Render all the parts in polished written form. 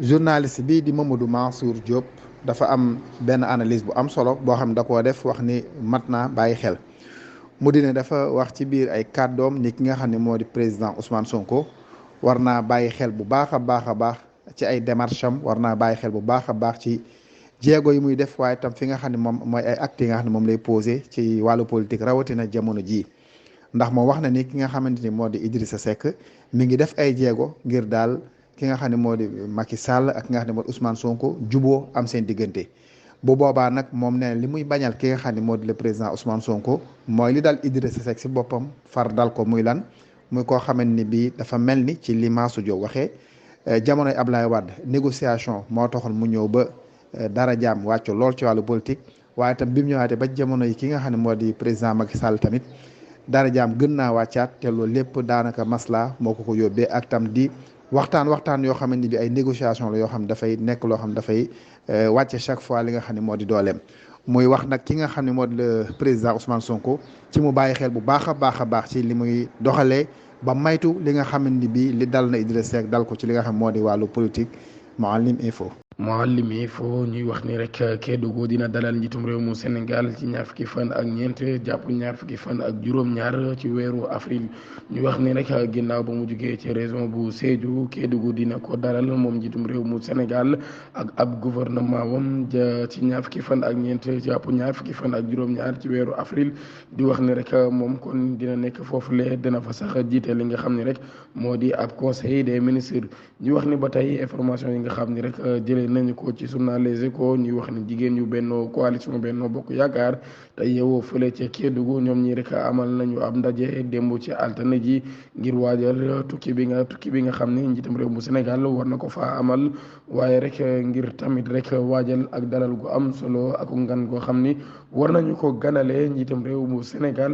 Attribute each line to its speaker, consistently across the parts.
Speaker 1: journaliste bii di Mamadou Mansour Diop dafa am benn analyse bu am solo boo xam ne da koo def wax ni mat naa bàyyi xel mu di ne dafa wax ci biir ay kàddoom ni ki nga xam ne moo di président Ousmane Sonko war naa bàyyi xel bu baax a baax a baax ci ay démarches am war naa bàyyi xel bu baax a baax ci jéego yi muy def waaye tam fi nga xam ne moom mooy ay actes yi nga xam ne moom lay posé ci wàllu politique rawatina jamono jii ndax moom wax na ni ki nga xamante ni moo di Idrissa Seck mi ngi def ay jéego ngir daal ki nga xam ne moo di Macky Sall ak ki nga xam ne moo di Ousmane Sonko juboo am seen diggante bu boobaa nag moom nee li muy bañal ki nga xam ne moo di le président Ousmane Sonko mooy li daal Idrissa Seck si boppam far dal ko muy lan muy koo xamante ni bii dafa mel ni ci li Mansour Diop waxee jamonoy Ablaye Wade négociation moo taxoon mu ñëw ba dara jaam wàcc lool ci wàllu politique waaye tam bi mu ñëwaatee ba jamono yi ki nga xam ne moo di président Macky Sall tamit dara jaam gën naa wàccaat te loolu lépp daanaka masla moo ko yóbbee ak tam di waxtaan yoo xamante ni bi ay négociation la yoo xam ne dafay nekk loo xam ne dafay wàcce chaque fois li nga xam ne moo di dooleem muy wax nag ki nga xam ne moo di le président Ousmane Sonko ci mu bàyyi xel bu baax a baax a baax ci li muy doxalee ba maytu li nga xamante ni bi li dal na Idrissa Seck dal ko ci li nga xam moo di wàllu politique Mouhalim Info.
Speaker 2: Mouhalim Info ñuy wax ni rek Kédougou dina dalal njiitum réew mu Sénégal ci ñaar fukki fan ak ñeent jàpp ñaar fukki fan ak juróom-ñaar ci weeru avril ñu wax ni rek ginnaaw ba mu jugee ci région bu Sédhiou Kédougou dina ko dalal moom njiitum réew mu Sénégal ak ab gouvernement wam ci ñaar fukki fan ak ñeent jàpp ñaar fukki fan ak juróom-ñaar ci weeru avril di wax ni rek moom kon dina nekk foofule dina fa sax jiite li nga xam ni rek moo di ab conseil des ministres ñu wax ni ba tey information yi nga xam ni rek jëlee nañu ko ci journal Les Échos ñuy wax ni jigéen yu Benno Coalition Benno Bokk Yaakaar te yeewoo fële ca Kédougou ñoom ñi rek amal nañu ab ndaje démb ci altine ji ngir waajal tukki bi nga xam ni njiitam réew mu Sénégal war na ko faa amal waaye rek ngir tamit rek waajal ak dalal gu am solo ak ngan goo xam ni war nañu ko ganale njiitam réew mu Sénégal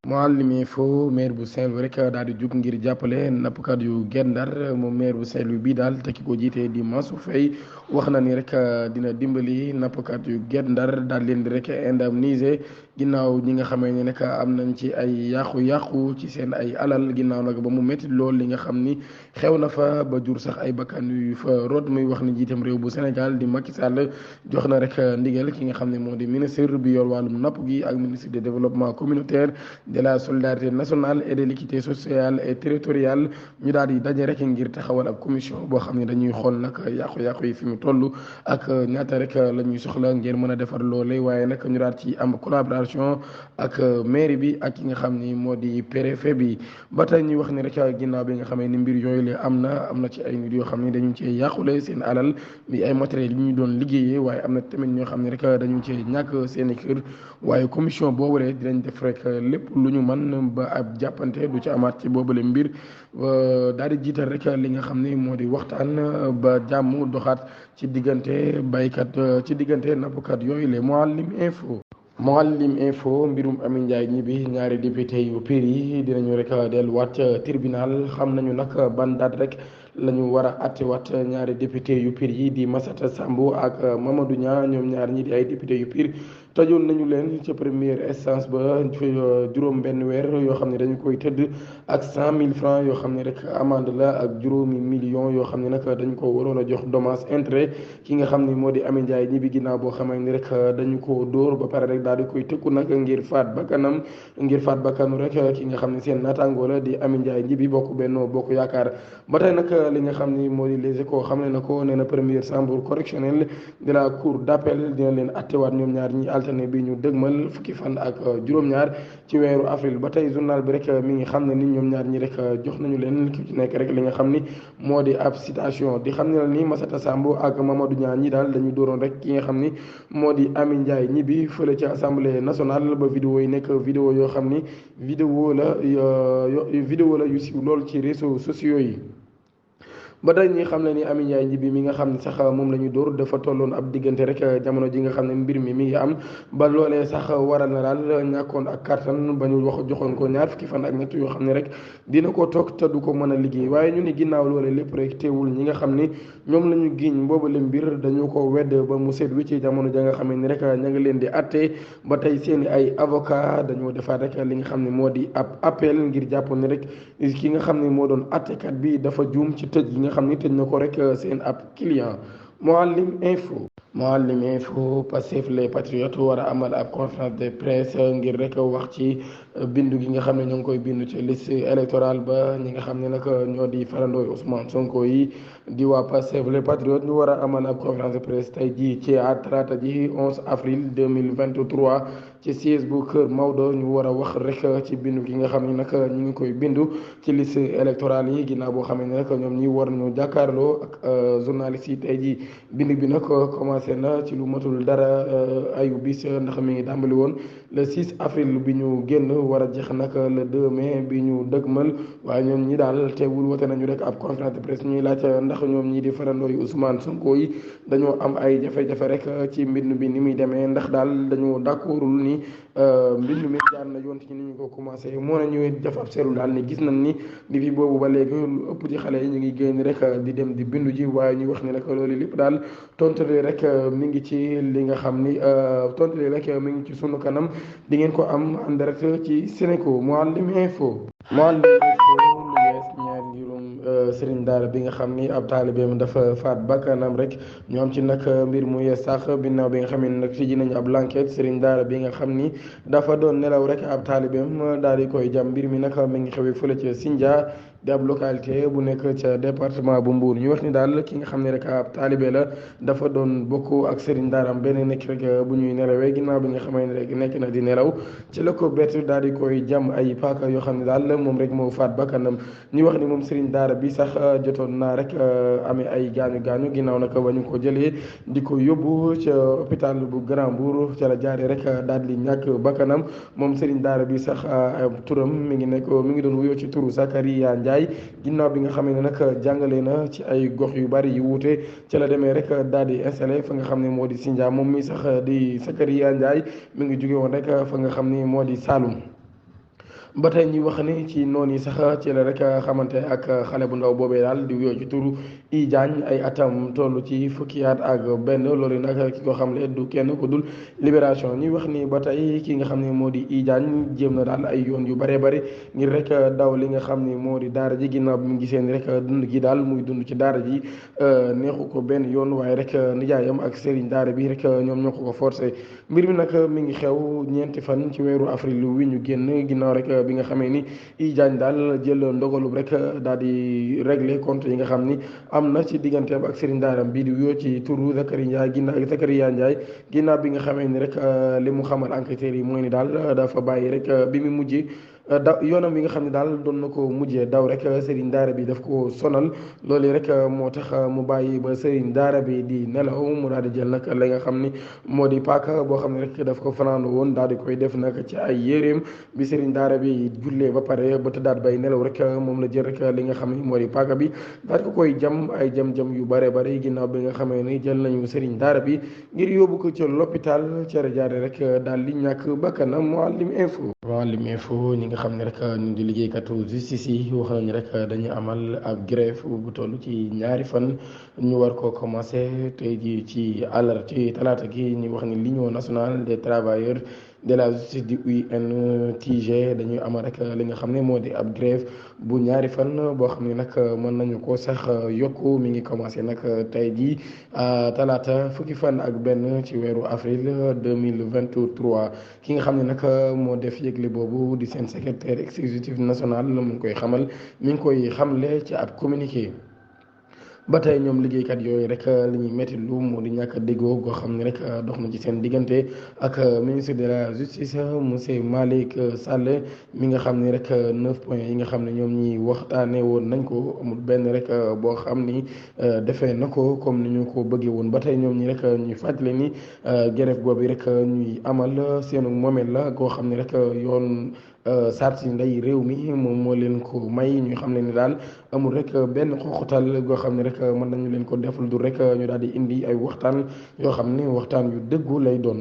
Speaker 2: Mouhalim Info maire bu Saint-Louis rek daal di jug ngir jàppale nappkat yu Guet Ndar moom maire bu Saint-Louis bii daal te ki ko jiitee di Mansour Faye wax na ni rek dina dimbali nappkat yu Guet Ndar daal leen di rek indemniser ginnaaw ñi nga xamee ne nag am nañ ci ay yàqu-yàqu ci seen ay alal ginnaaw nag ba mu métti lool li nga xam ni xew na fa ba jur sax ay bakkan yu fa rot muy wax ni jiitam réew bu Sénégal di Macky Sall jox na rek ndigal ki nga xam ne moo di ministre bi yor wàllum napp gi ak ministre du développement communautaire de la solidarité nationale et de l'équité sociale et territoriale ñu daal di daje rek ngir taxawal ab commission boo xam ne dañuy xool nag yàqu-yàqu yi fi mu toll ak ñaata rek la ñuy soxla ngir mën a defar loole waaye nag ñu daal ci am collaboration ak mairie bi ak ki nga xam ni moo di préfet bi ba tey ñuy wax ni rek ginnaaw bi nga xamee ni mbir yooyu la am na ci ay nit yoo xam ne dañu cee yàqule seen alal bi ay matériels yi ñu doon liggéeyee waaye am na tamit ñoo xam ne rek dañu cee ñàkk seen i kër waaye commission boobu rek dinañ def rek lépp lu ñu mën ba ab jàppante du ci amaat ci boobule mbir daal di jiital rek li nga xam ne moo di waxtaan ba jàmm doxaat ci diggante baykat ci diggante nappkat yooyu la Mouhalim Info mbirum Amy Ndiaye Gniby ñaari député yu PUR yi dinañu rek delluwaat ca tribunal xam nañu nag ban date rek la ñu war a attewaat ñaari député yu PUR yi di Massata Samb ak Mamadou Niang ñoom ñaar ñi di ay député yu PUR tëjoon nañu leen ca première instance ba juróom benn weer yoo xam ne dañu koy tëdd ak 100 000 francs yoo xam ne rek amende la ak juróomi millions yoo xam ne nag dañu ko waroon a jox dommage intérêt ki nga xam ne moo di Amy Ndiaye Gniby ginnaaw boo xamee ni rek dañu ko dóor ba pare rek daal di koy tëkku nag ngir faat bakkanu rek ki nga xam ne seen naataangoo la di Amy Ndiaye Gniby bokk Benno Bokk Yaakaar ba tey nag li nga xam ni moo di Les Échos xam ne na ko nee na première chambre correctionnelle de la cour d'appel dina leen attewaat ñoom ñaar ñi alterne bi ñu dëgmal fukki fan ak juróom-ñaar ci weeru avril ba tey journal bi rek mi ngi xam ne ni ñoom ñaar ñi rek jox nañu leen ki ci nekk rek li nga xam ni moo di ab citation di xam ne la ni Massata Samb ak Mamadou Niang ñi daal dañu dooroon rek ki nga xam ni moo di Amy Ndiaye Gniby fële ci assemblée nationale ba vidéo yi nekk vidéo yoo xam ni vidéo la yu siiw lool ci réseaux sociaux yi ba tey ñi xam ne ni Amy Ndiaye Gniby mi nga xam ne sax moom la ñu dóor dafa tolloon ab diggante rek jamono ji nga xam ne mbir mi ngi am ba loolee sax waral na daal ñàkkoon ak kattan ba ñu wax joxoon ko ñaar fukki fan ak ñett yoo xam ne rek dina ko toog te du ko mën a liggéey waaye ñu ne ginnaaw loolee lépp rek teewul ñi nga xam ni ñoom la ñu giiñ boobale mbir dañu ko wedd ba mu seet wi ci jamono ja nga xam ne rek ña nga leen di atte ba tey seen ay avocat dañoo defaat rek li nga xam ne moo di ab appel ngir jàpp ne rek ki nga xam ne moo doon attekat bi dafa juum ci tëj nga xam ni tëj na ko rek seen ab client. Mouhalim Info Pastef les patriotes war a amal ab conférence de presse ngir rek wax ci bindu gi nga xam ne ñoo ngi koy bindu ci liste électorale ba ñi nga xam ne nag ñoo di farandooy Ousmane Sonko yi di waa Pastef les patriotes ñu war a amal ab conférence de presse tey jii ci talaata ji 11 avril 2023 ci siège bu Kër Maodo ñu war a wax rek ci bindu gi nga xam ne nag ñu ngi koy bindu ci liste électorale yi ginnaaw boo xam ne nag ñoom ñi war nañu jàkkaarloo ak journalistes yi tey jii bindu bi nag commencé na ci lu matul dara ayu bis ndax mi ngi tàmbali woon le 6 avril bi ñu génn war a jeex nag le 2 mai bi ñu dëgmal waaye ñoom ñi daal teewul wote nañu rek ab conférence de presse ñuy laaj ndax ñoom ñi di farandooy Ousmane Sonko yi dañoo am ay jafe-jafe rek ci mbind bi ni muy demee ndax daal dañoo d'accordul ni mbind mi jaar na yoon ci ni ñu ko commencé moo na ñëwee def ab seetlu daal ni gis nañ ni depuis boobu ba léegi lu ëpp ci xale yi ñu ngi génn rek di dem di bindu ji waaye ñu wax ni rek loolu lépp daal tontale rek mi ngi ci li nga xam ni tontale rek mi ngi ci sunu kanam di ngeen ko am en direct ci Sénéco Mouhalim Info lu yees ñaar ngirum Serigne Daara bi nga xam ni ab taalibeem dafa faat bakkanam rek ñu am ci nag mbir mu yees sax binnaaw bi nga xam ne nag tijji nañu ab l'enquête Serigne Daara bi nga xam ni dafa doon nelaw rek ab taalibeem daal di koy jam mbir mi nag mi ngi xewee fële ca Sindia di ab localité bu nekk ca département bu Mbour ñu wax ni daal ki nga xam ne rek ab taalibe la dafa doon bokk ak Serigne Daaram benn nekk rek bu ñuy nelawee ginnaaw bi nga xamee ne rek nekk na di nelaw ci la ko bett daal di koy jam ay paaka yoo xam ne daal moom rek moo faat bakkanam ñu wax ni moom Serigne Daara bi sax jotoon naa rek amee ay gaañu ginnaaw nag ba ñu ko jëlee di ko yóbbu ca hôpital bu Grand Mbour ca la jaaree rek daal di ñàkk bakkanam moom Serigne Daara bi sax turam mi ngi doon wuyoo ci turu Zakaria Ndiaye ginnaaw bi nga xam ne nag jàngale na ci ay gox yu bari yu wuute ca la demee rek daal di installé fa nga xam ne moo di Sindia moom mi sax di Zakaria Ndiaye mi ngi jóge woon rek fa nga xam ni moo di Saloum. ba tey ñuy wax ni ci noonu yi sax ci la rek xamante ak xale bu ndaw boobee daal di wuyoo ci turu I Diagne ay atam toll ci fukki at ak benn loolu nag ki ko xam ne du kenn ku dul Libération ñuy wax ni ba tey ki nga xam ne moo di I Diagne jéem na daal ay yoon yu bëree bëri ngir rek daw li nga xam ni moo di daara ji ginnaaw bi mu gisee ni rek dund gi daal muy dund ci daara ji neexu ko benn yoon waaye rek nijaayam ak sëriñ daara bi rek ñoom ñoo ko forcé mbir mi nag mi ngi xew ñeenti fan ci weeru avril wi ñu génn ginnaaw rek bi nga xamee ni I Diagne daal jël ndogalub rek daal di régler compte yi nga xam ni am na ci digganteem ak sëriñ daaram bii di wuyoo ci turu Zakaria Ndiaye ginnaaw bi nga xamee ni rek li mu xamal enquêteurs yi mooy ni daal dafa bàyyi rek bi mu mujjee yoonam bi nga xam ne daal doon na ko mujjee daw rek sëriñ daara bi daf ko sonal loolu rek moo tax mu bàyyi ba sëriñ daara bi di nelaw mu daal di jël nag la nga xam ni moo di paaka boo xam ne rek daf ko fanaanu woon daal di koy def nag ci ay yéreem bi sëriñ daara bi jullee ba pare ba tëddaat bay nelaw rek moom la jël rek li nga xam ni moo di paaka bi daal ko koy jam ay jam-jam yu bare bare ginnaaw bi nga xamee ni jël nañu sëriñ daara bi ngir yóbbu ko ca l'hôpital ca jaare rek daal di ñàkk bakkanam Mouhalim Info ñi nga xam ne rek ñu di liggéeykatu justice yi wax nañu rek dañuy amal ab grève bu toll ci ñaari fan ñu war ko commencé tey ji ci talaata gi ñu wax ni l'Union nationale des travailleurs de la justice di UNTG dañuy amal rek li nga xam ne moo di ab grève bu ñaari fan boo xam ne nag mën nañu ko sax yokku mi ngi commencé nag tey jii talaata fukki fan ak benn ci weeru avril 2023 ki nga xam ne nag moo def yëgle boobu di seen secrétaire exécutif national mu ngi koy xamal mi ngi koy xamle ci ab communiqué. ba tey ñoom liggéeykat yooyu rek li ñuy métti lu moo di ñàkk a déggoo goo xam ne rek dox na ci seen diggante ak ministre de la justice monsieur Malick Sall mi nga xam ne rek 9 points yi nga xam ne ñoom ñi waxtaanee woon nañ ko amul benn rek boo xam ni defee na ko comme ni ñu ko bëggee woon ba tey ñoom ñi rek ñuy fàttali ni grève boobu rek ñuy amal seenu moomeel la goo xam ne rek yoon sarti nday réew mi moom moo leen ko may ñu xam ne ni daal amul rek benn xoxutal goo xam ne rek mën nañu leen ko defal du rek ñu daal di indi ay waxtaan yoo xam ne waxtaan yu dëggu lay doon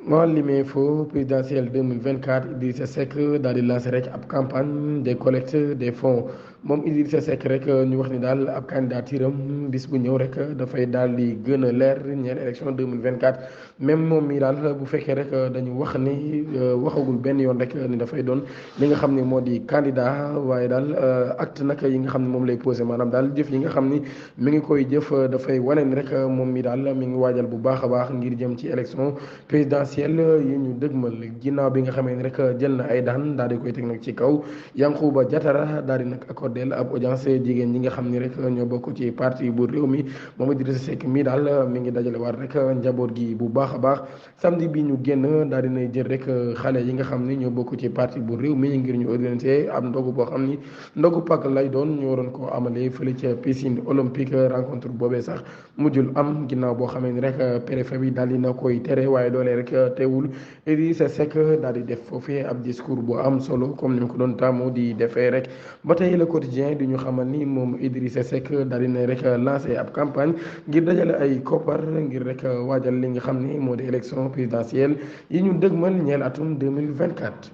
Speaker 2: Mouhalim Info présidentielle 2024 Idrissa Seck daal di lancé rek ab campagne des collectes des fonds moom Idrissa Seck rek ñu wax ni daal ab candidature am bis bu ñëw rek dafay daal di gën a leer ñeel élection 2024 même moom mi daal bu fekkee rek dañu wax ni waxagul benn yoon rek ni dafay doon li nga xam ne moo di candidat waaye daal acte nag yi nga xam ne moom lay posé maanaam daal jëf yi nga xam ni mi ngi koy jëf dafay wane ni rek moom mi daal mi ngi waajal bu baax a baax ngir jëm ci élection présidentielle yi ñu dëgmal ginnaaw bi nga xamee ni rek jël na ay daan daal di koy teg nag ci kaw Yankhoba Diattara daal di nag accordé ab audience jigéen ñi nga xam ni rek ñoo bokk ci parti bu réew mi moom Idrissa Seck mi daal mi ngi dajale waat rek njaboot gi bu baax a baax samedi bi ñu génn daal dinay jël rek xale yi nga xam ni ñoo bokk ci parti bu réew mi ngir ñu organiser ab ndogu boo xam ni ndogu pak lay doon ñu waroon koo amalee fële ca piscine olympique rencontre boobee sax mujjul am ginnaaw boo xamee ni rek préfet bi daal dina koy tere waaye loolee rek teewul Idrissa Seck daal di def foofee ab discours bu am solo comme ni mu ko doon taamu di defee rek ba tey le quotidien di ñu xamal ni moom Idrissa Seck daal dina rek lancé ab campagne ngir dajale ay koppar ngir rek waajal li nga xam ni moo di élection présidentielle yi ñu dëgmal ñeel atum 2024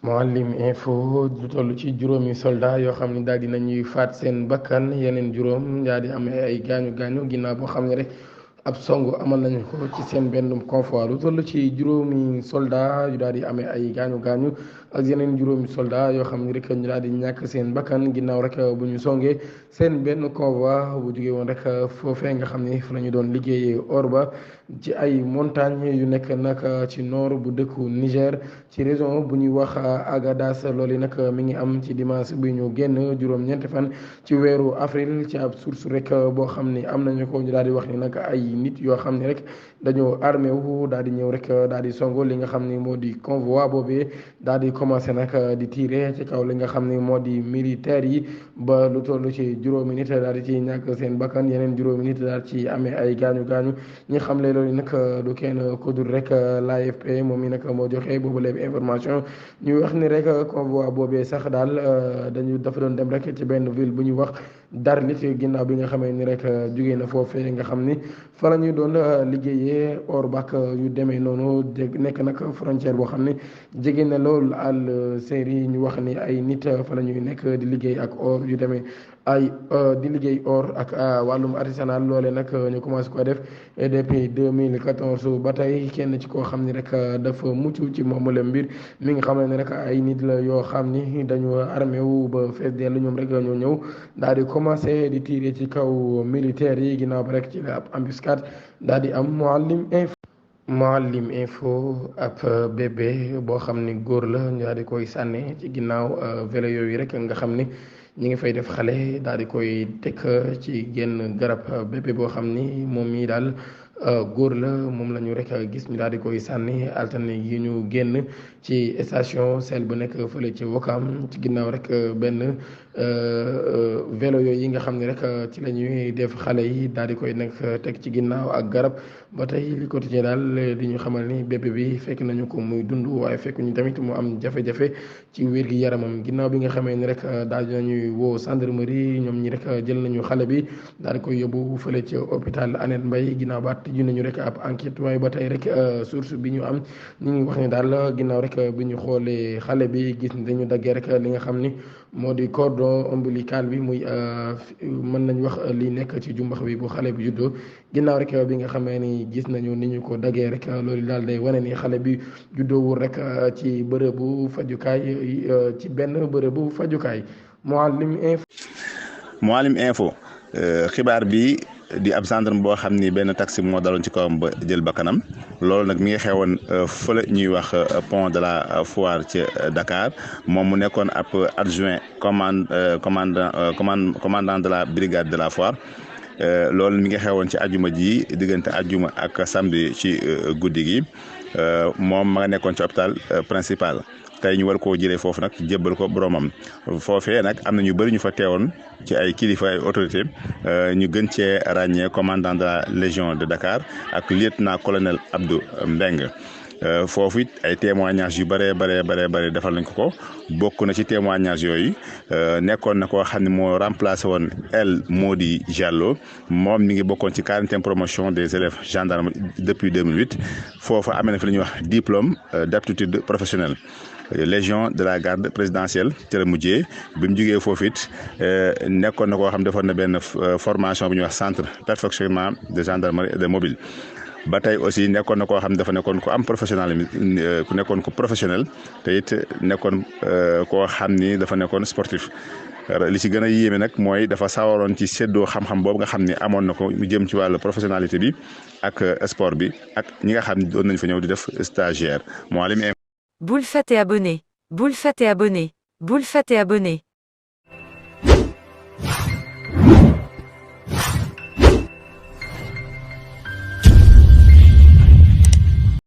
Speaker 2: Mouhalim info lu toll ci juróomi soldat yoo xam ne daal di nañuy faat seen bakkan yeneen juróom daal di amee ay gaañu ginnaaw boo xam ne rek ab song amal nañu ko ci seen benn convoi lu toll ci juróomi soldat yu daal di amee ay gaañu ak yeneen juróomi soldat yoo xam ne rek ñu daal di ñàkk seen bakkan ginnaaw rek bu ñu songee seen benn convoi bu jógee woon rek foofee nga xam ne fa la ñu doon liggéeyee or ba ci ay montagnes yu nekk nag ci nord bu dëkku Niger ci région bu ñuy wax Agadas loolu nag mi ngi am ci dimanche bi ñu génn juróom-ñeenti fan ci weeru avril ci ab source rek boo xam ne am nañu ko ñu daal di wax ni nag ay nit yoo xam ne rek dañoo armé wu daal di ñëw rek daal di songo li nga xam ne moo di convoi boobee daal di commencé nag di tirer ci kaw li nga xam ne moo di militaires yi ba lu toll ci juróomi nit daal di ci ñàkk seen bakkan yeneen juróomi nit daal ci amee ay gaañu ñi xam le loolu nag du kenn ko dul rek l'AFP moom mi nag moo joxe boobu léegi information ñu wax ni rek convoi boobee sax daal dafa doon dem rek ci benn ville bu ñuy wax Darlit ginnaaw bi nga xamee ni rek jugee na foofee nga xam ni fa la ñuy doon liggéeyee or bak yu demee noonu nekk nag frontière boo xam ne jege na loolu al série ñu wax ni ay nit fa la ñuy nekk di liggéey ak or yu demee di liggéey or ak wàllum artisanal loole nag ñu commencé ko def depuis 2014 ba tey kenn ci koo xam ni rek dafa mucc ci moomule mbir mi nga xam ne rek ay nit la yoo xam ni dañu armé wu ba fees dell ñoom rek ñoo ñëw daal di commencé di tirer ci kaw militaires yi ginnaaw ba rek ci la ab embuscade daal di am Mouhalim info ab bébé boo xam ni góor la ñu daal di koy sànne ci ginnaaw vélo yooyu rek nga xam ni ñi ngi fay def xale daal di koy teg ci genn garab bébé boo xam ni moom mii daal góor la moom la ñu rek gis ñu daal di koy sànni altine yi ñu génn ci station sel bu nekk fële ci Wokam ci ginnaaw rek benn vélo yooyu yi nga xam ne rek ci la ñuy def xale yi daal di koy nag teg ci ginnaaw ak garab ba tey li quotidien daal di ñu xamal ni bébé bi fekk nañu ko muy dund waaye fekk ñu tamit mu am jafe-jafe ci wér gi yaramam ginnaaw bi nga xamee ni rek daal di nañuy woo gendarmerie ñoom ñi rek jël nañu xale bi daal di koy yóbbu fële ci hôpital Annette Mbaye ginnaaw ba tëju nañu rek ab enquête waaye ba tey rek source bi ñu am ñu ngi wax ni daal ginnaaw rek bi ñu xoolee xale bi gis ni dañu daggee rek li nga xam ni moo di cordon ombilical bi muy mën nañ wax li nekk ci jumbax bi bu xale bi juddoo ginnaaw rek bi nga xamee ni gis nañu ni ñu ko daggee rek loolu daal day wane ni xale bi juddoowul rek ci bërëbu fajukaay ci benn bërëbu fajukaay
Speaker 3: Mouhalim info xibaar bi di ab gendarme boo xam ni benn taxi moo daloon ci kawam ba jël bakkanam loolu nag mi ngi xewoon fële ñuy wax pont de la Foire ci Dakar moom mu nekkoon ab adjoint commandant de la brigade de la Foire loolu mi ngi xewoon ci ajuma ji diggante ajuma ak samedi ci guddi gi moom ma nga nekkoon ci hôpital principal tey ñu war koo jëlee foofu nag jébbal ko boromam foofee nag am na ñu bëri ñu fa teewoon ci ay kilifa ay autorité ñu gën cee ràññee commandant de la légion de Dakar ak lieutenant colonel Abdou Mbeng foofu it ay témoignages yu bëree defal nañ ko bokk na ci témoignages yooyu nekkoon na koo xam ne moo remplacé woon El Modi Diallo moom mi ngi bokkoon ci 40e promotion des élèves gendarmes depuis 2008 foofu amee na fi li ñuy wax diplôme d'aptitude professionnelle légion de la garde présidentielle ci la mujjee bi mu jugee foofu it nekkoon na koo xam defoon na benn formation bu ñuy wax centre perfectionnement de gendarmerie et de mobile ba tey aussi nekkoon na koo xam dafa nekkoon ku am professionnel ku nekkoon ku professionnel te it nekkoon koo xam ni dafa nekkoon sportif li ci gën a yéeme nag mooy dafa sawaroon ci séddoo xam-xam boobu nga xam ni amoon na ko mu jëm ci wàllu professionnalité bi ak sport bi ak ñi nga xam ni doon nañ fa ñëw di def stagiaire moo li mu
Speaker 4: Boule Fat et abonné. Boule Fat et abonné. Boule Fat et abonné.